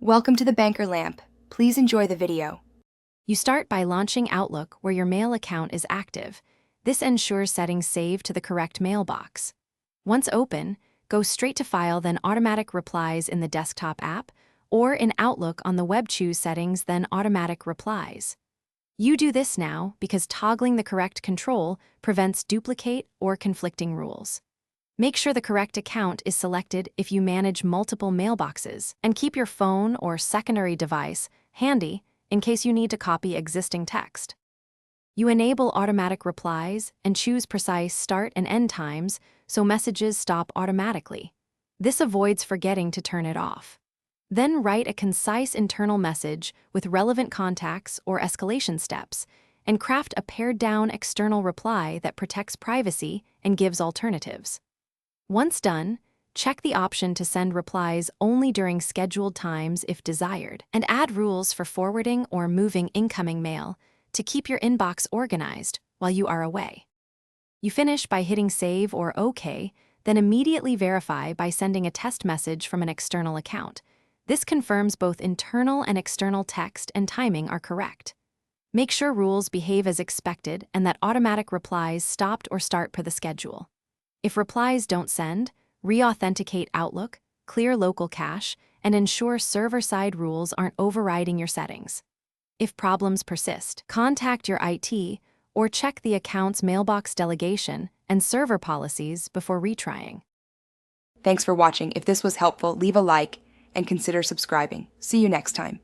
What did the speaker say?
Welcome to the Banker Lamp. Please enjoy the video. You start by launching Outlook where your mail account is active. This ensures settings save to the correct mailbox. Once open, go straight to File, then Automatic Replies in the desktop app, or in Outlook on the web, choose Settings, then Automatic Replies. You do this now because toggling the correct control prevents duplicate or conflicting rules. Make sure the correct account is selected if you manage multiple mailboxes, and keep your phone or secondary device handy in case you need to copy existing text. You enable automatic replies and choose precise start and end times so messages stop automatically. This avoids forgetting to turn it off. Then write a concise internal message with relevant contacts or escalation steps, and craft a pared-down external reply that protects privacy and gives alternatives. Once done, check the option to send replies only during scheduled times if desired, and add rules for forwarding or moving incoming mail to keep your inbox organized while you are away. You finish by hitting Save or OK, then immediately verify by sending a test message from an external account. This confirms both internal and external text and timing are correct. Make sure rules behave as expected and that automatic replies stopped or start per the schedule. If replies don't send, re-authenticate Outlook, clear local cache, and ensure server-side rules aren't overriding your settings. If problems persist, contact your IT or check the account's mailbox delegation and server policies before retrying. Thanks for watching. If this was helpful, leave a like and consider subscribing. See you next time.